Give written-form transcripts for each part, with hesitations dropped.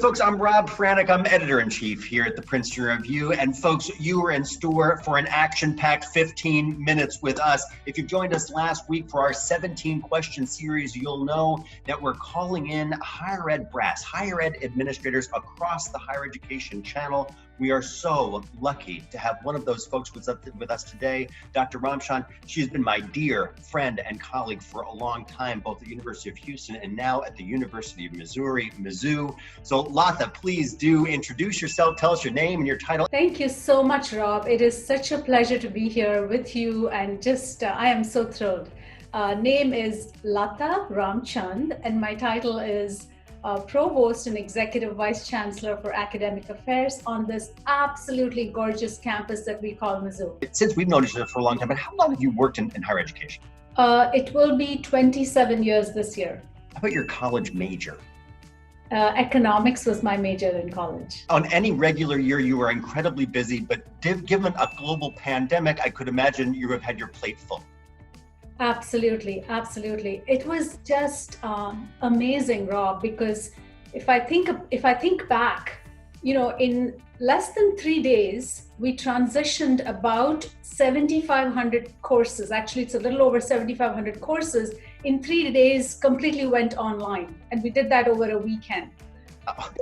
folks, I'm Rob Franick. I'm editor-in-chief here at the Princeton Review. And folks, you are in store for an action-packed 15 minutes with us. If you joined us last week for our 17-question series, you'll know that we're calling in higher ed brass, higher ed administrators across the higher education channel. We are so lucky to have one of those folks with us today, Dr. Ramchand. She's been my dear friend and colleague for a long time, both at the University of Houston and now at the University of Missouri, Mizzou. So Latha, please do introduce yourself. Tell us your name and your title. Thank you so much, Rob. It is such a pleasure to be here with you, and I am so thrilled. Name is Latha Ramchand, and my title is Provost and Executive Vice Chancellor for Academic Affairs on this absolutely gorgeous campus that we call Mizzou. Since we've known each other for a long time, but how long have you worked in higher education? It will be 27 years this year. How about your college major? Economics was my major in college. On any regular year, you were incredibly busy, but given a global pandemic, I could imagine you have had your plate full. Absolutely, absolutely. It was just amazing, Rob, because if I think back, in less than 3 days, we transitioned about 7,500 courses. Actually, it's a little over 7,500 courses. In 3 days, completely went online. And we did that over a weekend.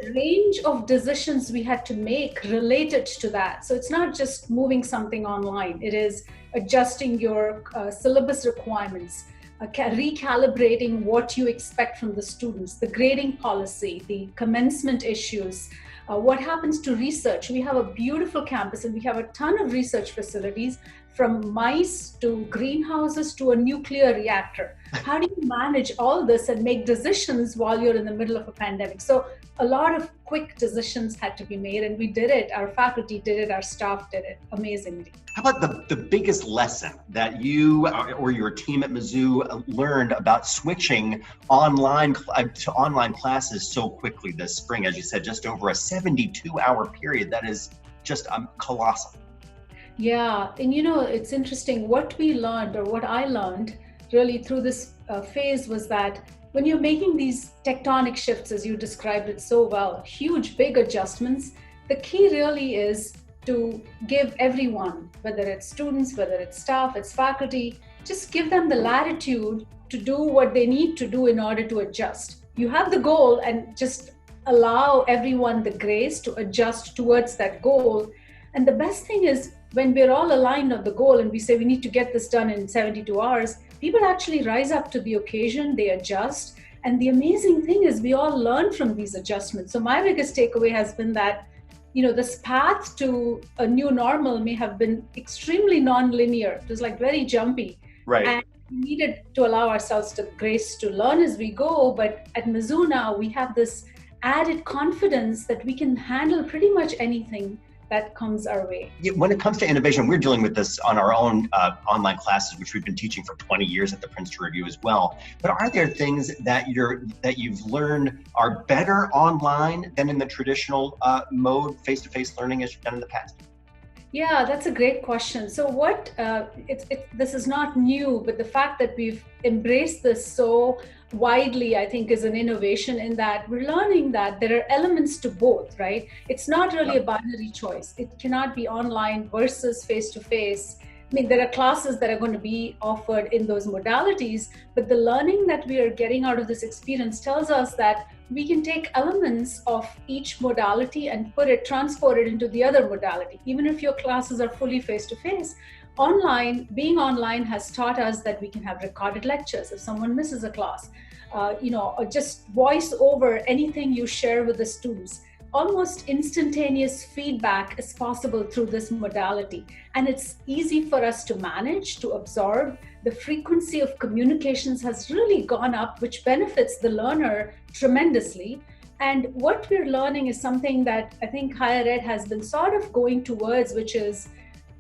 The range of decisions we had to make related to that. So it's not just moving something online. It is adjusting your syllabus requirements, recalibrating what you expect from the students, the grading policy, the commencement issues, what happens to research. We have a beautiful campus and we have a ton of research facilities, from mice to greenhouses to a nuclear reactor. How do you manage all this and make decisions while you're in the middle of a pandemic? So a lot of quick decisions had to be made, and we did it. Our faculty did it, our staff did it amazingly. How about the biggest lesson that you or your team at Mizzou learned about switching online to online classes so quickly this spring? As you said, just over a 72-hour period. That is just colossal. Yeah, and it's interesting. What we learned, or what I learned really through this phase, was that when you're making these tectonic shifts, as you described it so well, huge, big adjustments, the key really is to give everyone, whether it's students, whether it's staff, it's faculty, just give them the latitude to do what they need to do in order to adjust. You have the goal, and just allow everyone the grace to adjust towards that goal. And the best thing is, when we're all aligned on the goal and we say we need to get this done in 72 hours, people actually rise up to the occasion, they adjust. And the amazing thing is we all learn from these adjustments. So my biggest takeaway has been that, this path to a new normal may have been extremely non-linear. It was like very jumpy. Right. And we needed to allow ourselves the grace to learn as we go. But at Mizzou now, we have this added confidence that we can handle pretty much anything that comes our way. When it comes to innovation, we're dealing with this on our own online classes, which we've been teaching for 20 years at the Princeton Review as well. But are there things that you've learned are better online than in the traditional mode, face-to-face learning, as you've done in the past? Yeah, that's a great question. So this is not new, but the fact that we've embraced this so widely, I think, is an innovation in that we're learning that there are elements to both, right? It's not really a binary choice. It cannot be online versus face-to-face. I mean, there are classes that are going to be offered in those modalities, but the learning that we are getting out of this experience tells us that we can take elements of each modality and transport it into the other modality. Even if your classes are fully face-to-face, being online has taught us that we can have recorded lectures if someone misses a class, or just voice over anything you share with the students. Almost instantaneous feedback is possible through this modality. And it's easy for us to manage, to absorb. The frequency of communications has really gone up, which benefits the learner tremendously. And what we're learning is something that I think higher ed has been sort of going towards, which is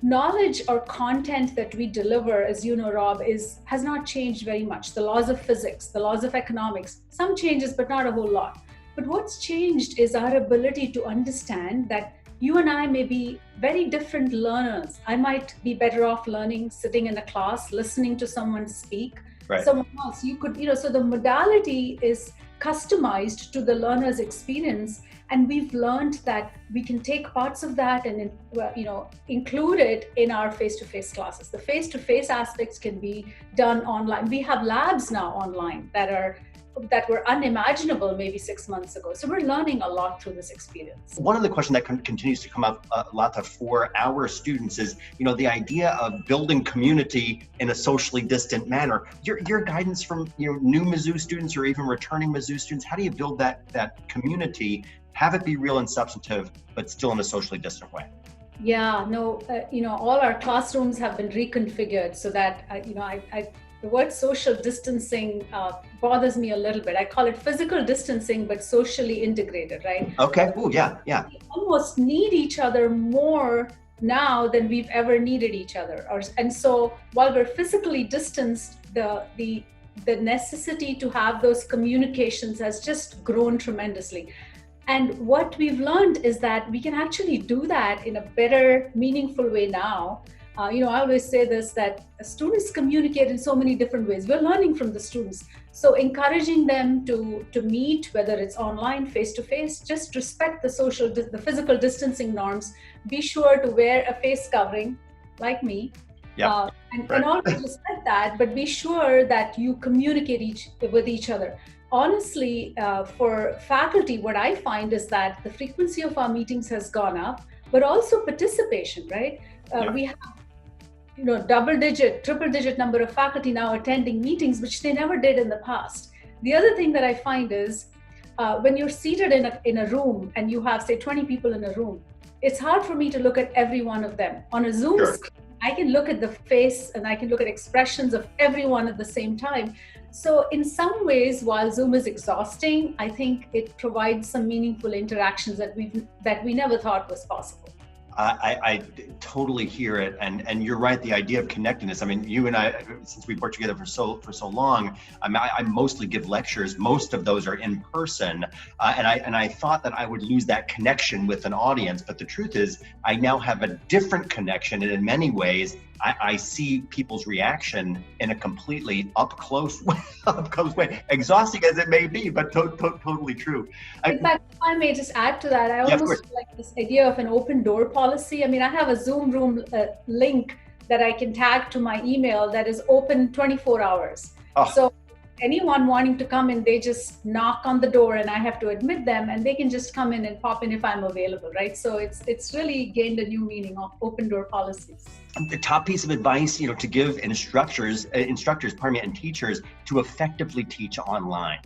knowledge or content that we deliver, as you know, Rob, has not changed very much. The laws of physics, the laws of economics, some changes, but not a whole lot. But what's changed is our ability to understand that you and I may be very different learners. I might be better off learning, sitting in a class, listening to someone speak. Right. Someone else, you could, so the modality is customized to the learner's experience. And we've learned that we can take parts of that and include it in our face-to-face classes. The face-to-face aspects can be done online. We have labs now online that were unimaginable maybe 6 months ago. So we're learning a lot through this experience. One of the questions that continues to come up, Latha, for our students is, the idea of building community in a socially distant manner. Your guidance from new Mizzou students or even returning Mizzou students, how do you build that community, have it be real and substantive, but still in a socially distant way? Yeah, no, all our classrooms have been reconfigured so that, the word social distancing bothers me a little bit. I call it physical distancing, but socially integrated, right? Okay. Oh, yeah. We almost need each other more now than we've ever needed each other. And so while we're physically distanced, the necessity to have those communications has just grown tremendously. And what we've learned is that we can actually do that in a better, meaningful way now. I always say this, that students communicate in so many different ways. We're learning from the students. So encouraging them to meet, whether it's online, face-to-face, just respect the physical distancing norms. Be sure to wear a face covering, like me. Yeah. And always respect that, but be sure that you communicate with each other. Honestly, for faculty, what I find is that the frequency of our meetings has gone up, but also participation, right? We have double-digit, triple-digit number of faculty now attending meetings, which they never did in the past. The other thing that I find is when you're seated in a room and you have, say, 20 people in a room, it's hard for me to look at every one of them. On a Zoom screen, I can look at the face and I can look at expressions of everyone at the same time. So in some ways, while Zoom is exhausting, I think it provides some meaningful interactions that we never thought was possible. I totally hear it, and you're right. The idea of connectedness. I mean, you and I, since we've worked together for so long, I mostly give lectures. Most of those are in person, and I thought that I would lose that connection with an audience. But the truth is, I now have a different connection, and in many ways, I see people's reaction in a completely up close way, exhausting as it may be, but totally true. In fact, if I may just add to that, I almost like this idea of an open door policy. I mean, I have a Zoom room link that I can tag to my email that is open 24 hours. Oh. So anyone wanting to come in, they just knock on the door and I have to admit them, and they can just come in and pop in if I'm available, right? So it's really gained a new meaning of open door policies. The top piece of advice, to give instructors, and teachers to effectively teach online.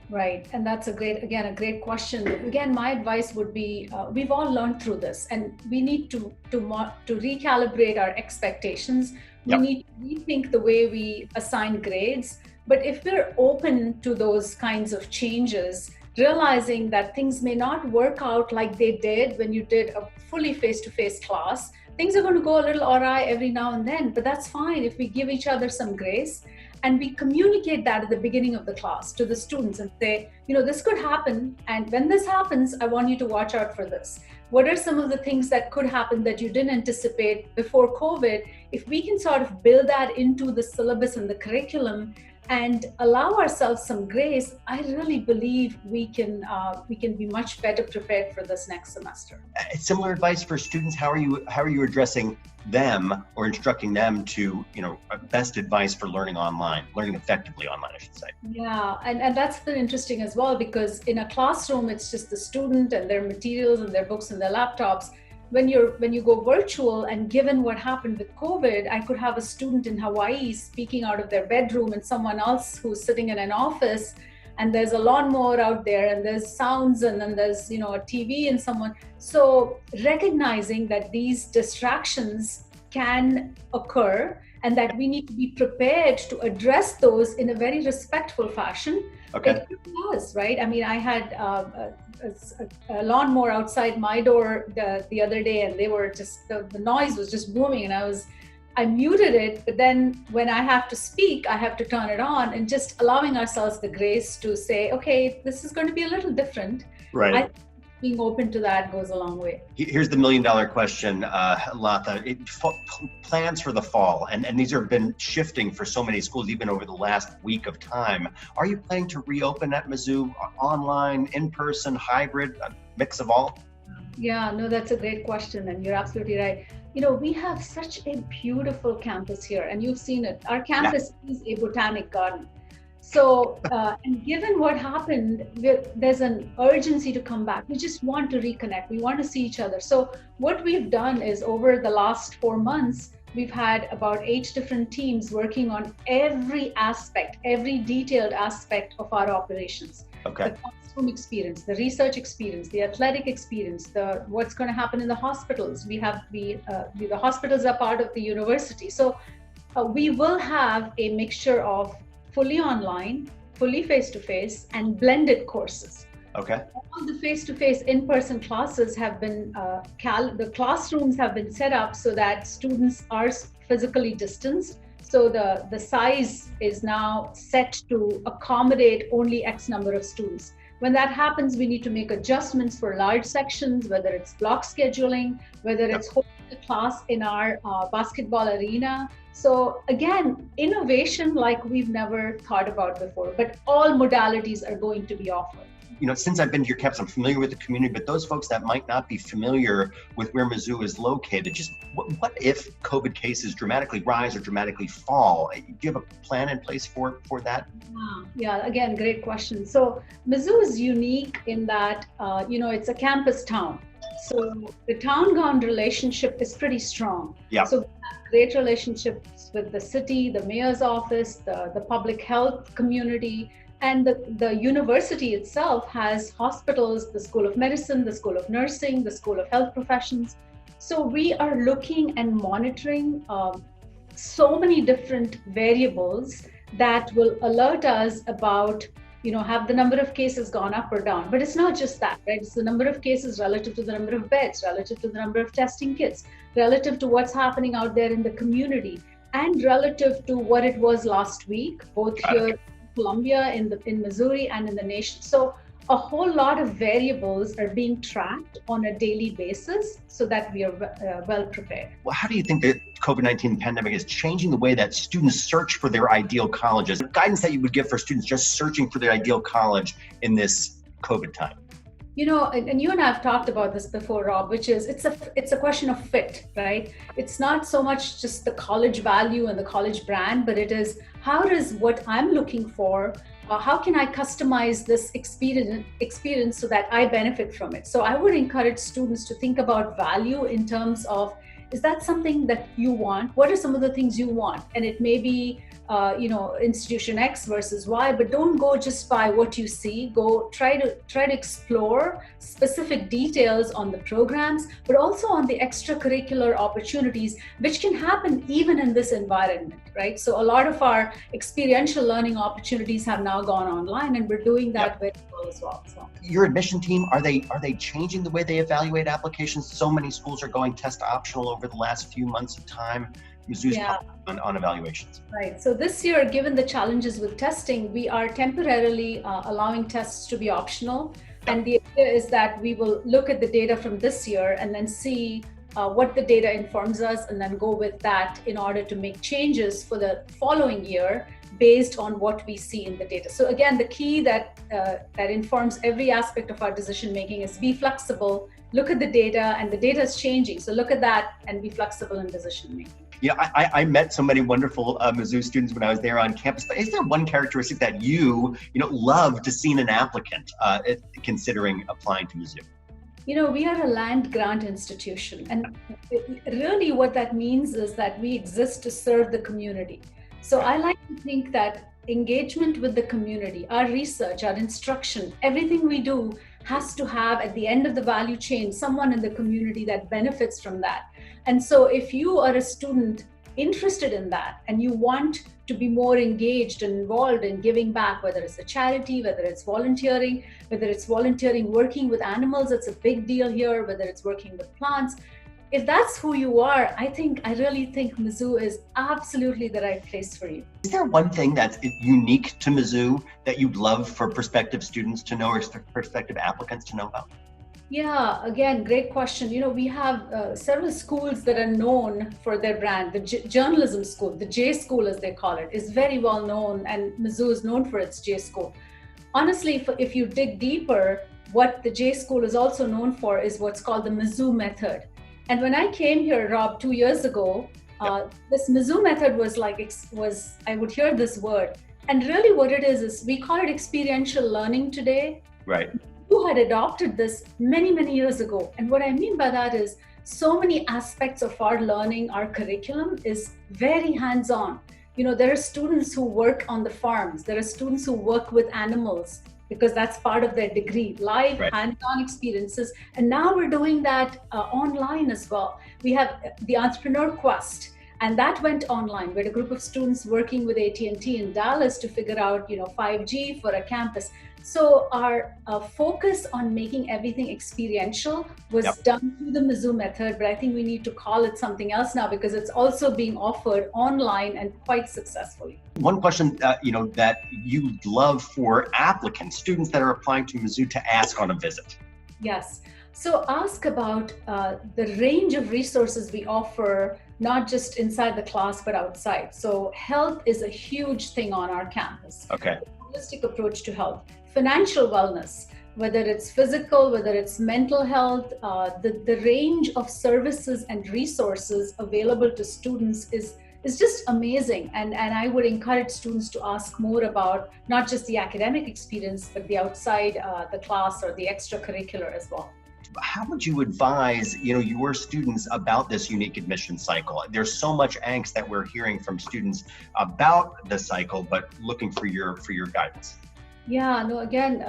Right, and that's a great question. Again, my advice would be, we've all learned through this, and we need to recalibrate our expectations. We need to rethink the way we assign grades. But if we're open to those kinds of changes, realizing that things may not work out like they did when you did a fully face-to-face class, things are going to go a little awry every now and then, but that's fine if we give each other some grace and we communicate that at the beginning of the class to the students and say, this could happen, and when this happens, I want you to watch out for this. What are some of the things that could happen that you didn't anticipate before COVID? If we can sort of build that into the syllabus and the curriculum, and allow ourselves some grace, I really believe we can be much better prepared for this next semester. Similar advice for students. How are you addressing them or instructing them to best advice for learning effectively online, I should say? Yeah, and that's been interesting as well, because in a classroom it's just the student and their materials and their books and their laptops. When you go virtual, and given what happened with COVID, I could have a student in Hawaii speaking out of their bedroom and someone else who's sitting in an office, and there's a lawnmower out there and there's sounds, and then there's a TV and someone. So recognizing that these distractions can occur and that we need to be prepared to address those in a very respectful fashion. Okay. It does, right? I mean, I had a lawnmower outside my door the other day, and they were just, the noise was just booming, and I muted it, but then when I have to speak, I have to turn it on, and just allowing ourselves the grace to say, okay, this is going to be a little different. Right. being open to that goes a long way. Here's the million-dollar question, Latha. Plans for the fall, and these have been shifting for so many schools, even over the last week of time. Are you planning to reopen at Mizzou online, in-person, hybrid, a mix of all? Yeah, no, that's a great question, and you're absolutely right. You know, we have such a beautiful campus here, and you've seen it. Our campus is a botanic garden. So, and given what happened, there's an urgency to come back. We just want to reconnect. We want to see each other. So what we've done is over the last 4 months, we've had about 8 different teams working on every aspect, every detailed aspect of our operations. Okay. The classroom experience, the research experience, the athletic experience, what's going to happen in the hospitals. The hospitals are part of the university. So we will have a mixture of fully online, fully face-to-face, and blended courses. Okay. All the face-to-face in-person classes have been, the classrooms have been set up so that students are physically distanced. So the size is now set to accommodate only X number of students. When that happens, we need to make adjustments for large sections, whether it's block scheduling, whether it's holding a class in our basketball arena. So again, innovation like we've never thought about before, but all modalities are going to be offered. You know, since I've been to your campus, I'm familiar with the community, but those folks that might not be familiar with where Mizzou is located, just what if COVID cases dramatically rise or dramatically fall? Do you have a plan in place for that? Yeah, again, great question. So Mizzou is unique in that, it's a campus town. So the town-gown relationship is pretty strong. Yeah. So we have great relationships with the city, the mayor's office, the public health community, and the university itself has hospitals, the School of Medicine, the School of Nursing, the School of Health Professions. So we are looking and monitoring so many different variables that will alert us about, have the number of cases gone up or down? But it's not just that, right? It's the number of cases relative to the number of beds, relative to the number of testing kits, relative to what's happening out there in the community, and relative to what it was last week, both here in Columbia, in Missouri, and in the nation. So a whole lot of variables are being tracked on a daily basis so that we are well prepared. Well, how do you think the COVID-19 pandemic is changing the way that students search for their ideal colleges? Guidance that you would give for students just searching for their ideal college in this COVID time? And you and I have talked about this before, Rob, which is it's a question of fit, right? It's not so much just the college value and the college brand, but it is how does what I'm looking for, how can I customize this experience so that I benefit from it? So I would encourage students to think about value in terms of, is that something that you want? What are some of the things you want? And it may be institution X versus Y, but don't go just by what you see. Go try to explore specific details on the programs, but also on the extracurricular opportunities, which can happen even in this environment, right? So a lot of our experiential learning opportunities have now gone online, and we're doing that very well as well. So your admission team, are they changing the way they evaluate applications? So many schools are going test optional over the last few months of time. Mizzou's on evaluations. Right. So this year, given the challenges with testing, we are temporarily allowing tests to be optional. And the idea is that we will look at the data from this year and then see what the data informs us, and then go with that in order to make changes for the following year based on what we see in the data. So again, the key that informs every aspect of our decision making is be flexible, look at the data, and the data is changing. So look at that and be flexible in decision making. Yeah, I met so many wonderful Mizzou students when I was there on campus. But is there one characteristic that you love to see in an applicant considering applying to Mizzou? We are a land grant institution, and really what that means is that we exist to serve the community. So I like to think that engagement with the community, our research, our instruction, everything we do has to have at the end of the value chain someone in the community that benefits from that. And so if you are a student interested in that and you want to be more engaged and involved in giving back, whether it's a charity, whether it's volunteering working with animals, it's a big deal here, whether it's working with plants. If that's who you are, I really think Mizzou is absolutely the right place for you. Is there one thing that's unique to Mizzou that you'd love for prospective students to know or prospective applicants to know about? Yeah, again, great question. We have several schools that are known for their brand. The journalism school, the J school as they call it, is very well known, and Mizzou is known for its J school. Honestly, if you dig deeper, what the J school is also known for is what's called the Mizzou method. And when I came here, Rob, 2 years ago, this Mizzou method was I would hear this word, and really what it is we call it experiential learning today. Right. Who had adopted this many, many years ago. And what I mean by that is so many aspects of our learning, our curriculum is very hands-on. There are students who work on the farms. There are students who work with animals because that's part of their degree, live Right. hands-on experiences. And now we're doing that online as well. We have the Entrepreneur Quest, and that went online. We had a group of students working with AT&T in Dallas to figure out, 5G for a campus. So our focus on making everything experiential was done through the Mizzou method, but I think we need to call it something else now because it's also being offered online and quite successfully. One question, that you'd love for applicants, students that are applying to Mizzou to ask on a visit. Yes. So ask about the range of resources we offer, not just inside the class, but outside. So health is a huge thing on our campus. Okay. Holistic approach to health. Financial wellness, whether it's physical, whether it's mental health, the range of services and resources available to students is just amazing. And I would encourage students to ask more about not just the academic experience, but the outside the class or the extracurricular as well. How would you advise, your students about this unique admission cycle? There's so much angst that we're hearing from students about the cycle, but looking for your guidance. Yeah, no, again,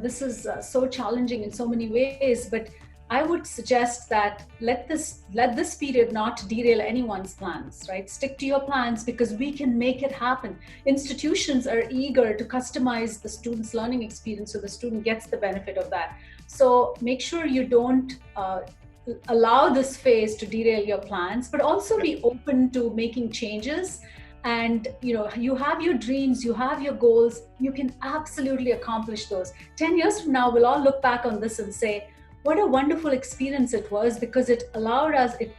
this is so challenging in so many ways, but I would suggest that let this period not derail anyone's plans, right? Stick to your plans because we can make it happen. Institutions are eager to customize the student's learning experience so the student gets the benefit of that. So make sure you don't allow this phase to derail your plans, but also be open to making changes. And you have your dreams, you have your goals, you can absolutely accomplish those. 10 years from now, we'll all look back on this and say, what a wonderful experience it was because it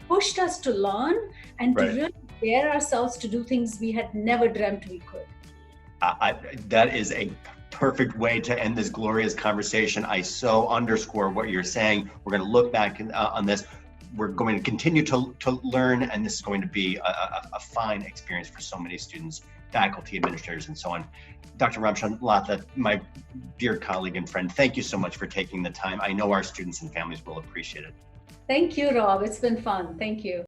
pushed us to learn and to really dare ourselves to do things we had never dreamt we could. That is a perfect way to end this glorious conversation. I so underscore what you're saying. We're going to look back on this. We're going to continue to learn, and this is going to be a fine experience for so many students, faculty, administrators, and so on. Dr. Ramchand, Latha, my dear colleague and friend, thank you so much for taking the time. I know our students and families will appreciate it. Thank you, Rob. It's been fun. Thank you.